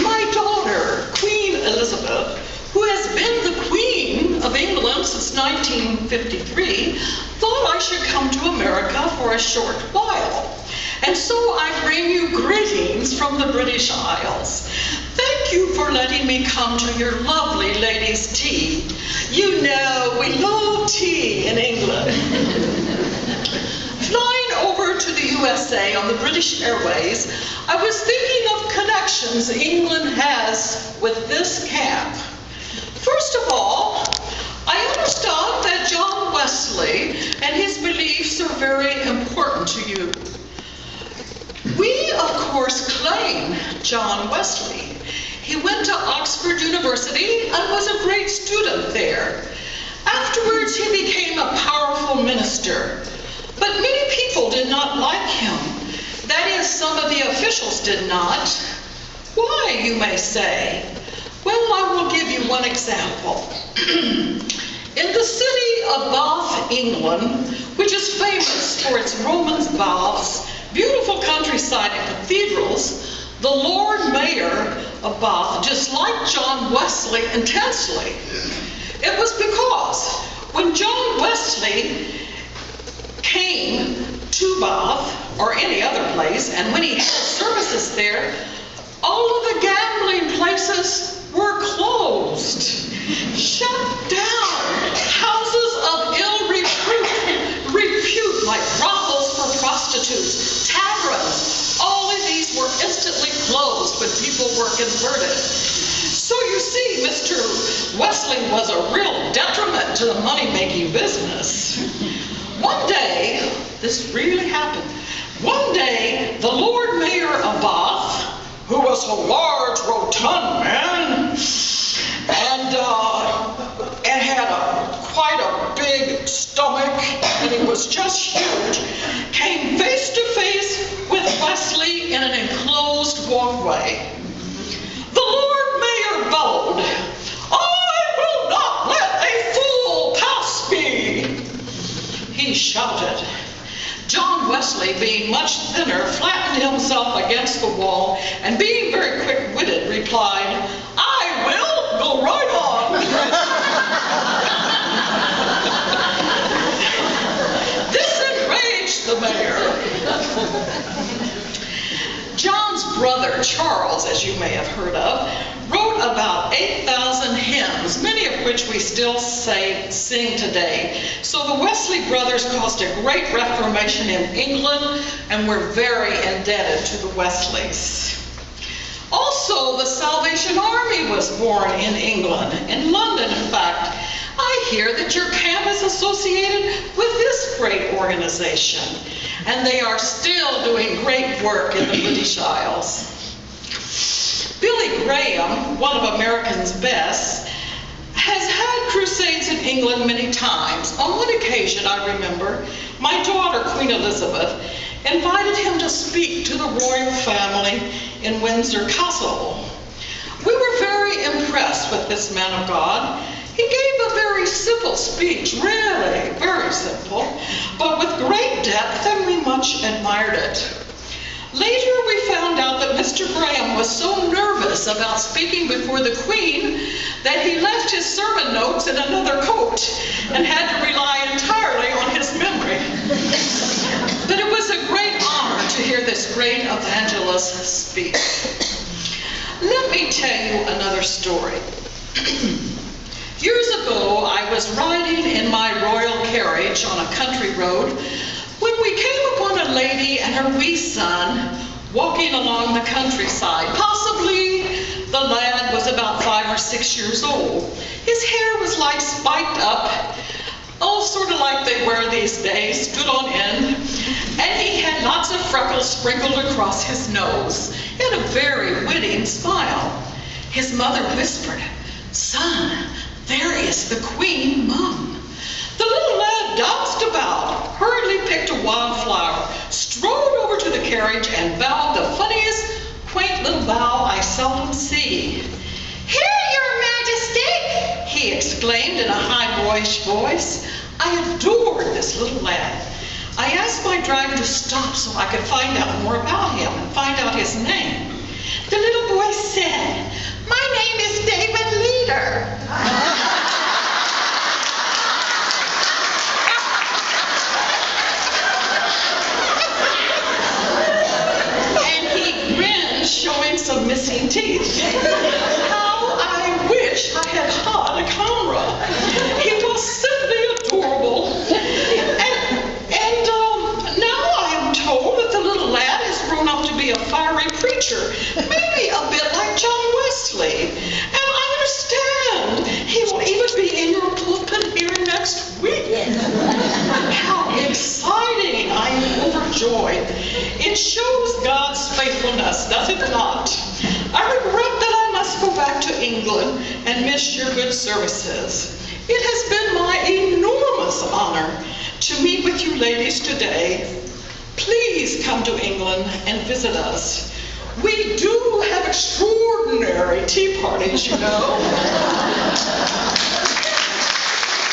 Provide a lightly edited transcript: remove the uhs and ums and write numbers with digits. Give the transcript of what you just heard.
My daughter, Queen Elizabeth, who has been the Queen of England since 1953, thought I should come to America for a short while. And so I bring you greetings from the British Isles. Thank you for letting me come to your lovely ladies' tea. You know, we love tea in England. Flying over to the USA on the British Airways, I was thinking of connections England has with this camp. First of all, I understand that John Wesley and his beliefs are very important to you. We, of course, claim John Wesley. He went to Oxford University and was a great student there. Afterwards, he became a powerful minister. But many people did not like him. That is, some of the officials did not. Why, you may say? Well, I will give you one example. In the city of Bath, England, which is famous for its Roman baths, beautiful countryside and cathedrals, the Lord Mayor of Bath disliked John Wesley intensely. It was because when John Wesley came to Bath, or any other place, and when he had services there, all of the gambling places were closed, shut down. Houses of ill repute, like brothels for prostitutes, taverns, all of these were instantly closed when people were converted. So you see, Mr. Wesley was a real detriment to the money-making business. One day, this really happened. One day, the Lord Mayor of Bath, who was a large, rotund man, and had quite a big stomach, and he was just huge, came face to face with Wesley in an enclosed walkway. The Lord Mayor bellowed, "I will not let a fool pass me!" He shouted. John Wesley, being much thinner, flattened himself against the wall, and being very quick-witted, replied, "I will, go right on." This enraged the mayor. John's brother, Charles, as you may have heard of, wrote about 8,000 hymns, many of which we still sing today. So the Wesley brothers caused a great reformation in England, and we're very indebted to the Wesleys. Also, the Salvation Army was born in England, in London, in fact. I hear that your camp is associated with this great organization, and they are still doing great work in the British Isles. Billy Graham, one of America's best, has had crusades in England many times. On one occasion, I remember, my daughter, Queen Elizabeth, invited him to speak to the royal family in Windsor Castle. We were very impressed with this man of God. He gave a very simple speech, really, very simple, but with great depth, and we much admired it. Later, we found out that Mr. Graham was so nervous about speaking before the Queen that he left his sermon notes in another coat and had to rely entirely on his memory. But it was a great honor to hear this great evangelist speak. Let me tell you another story. Years ago, I was riding in my royal carriage on a country road when we came upon a lady and her wee son walking along the countryside. Possibly the lad was about 5 or 6 years old. His hair was like spiked up, sort of like they wear these days, stood on end, and he had lots of freckles sprinkled across his nose. He had a very winning smile. His mother whispered, "Son, there is the Queen Mum." The little lad danced about, hurriedly picked a wildflower, strode over to the carriage, and bowed the funniest, quaint little bow I seldom see. "Here, Your Majesty!" he exclaimed in a high, boyish voice. I adored this little lad. I asked my driver to stop so I could find out more about him and find out his name. The little boy said, "My name is David Leader." And he grinned, showing some missing teeth. How I wish I had had a camera. He was simply adorable. And now I am told that the little lad has grown up to be a fiery preacher, maybe a bit like John Wesley. And I understand he will even be in your pulpit here next week. How exciting! I am overjoyed. It shows God's faithfulness, does it not? I regret that I must go back to England and miss your good services. It has been my enormous honor to meet with you ladies today. Please come to England and visit us. We do have extraordinary tea parties, you know.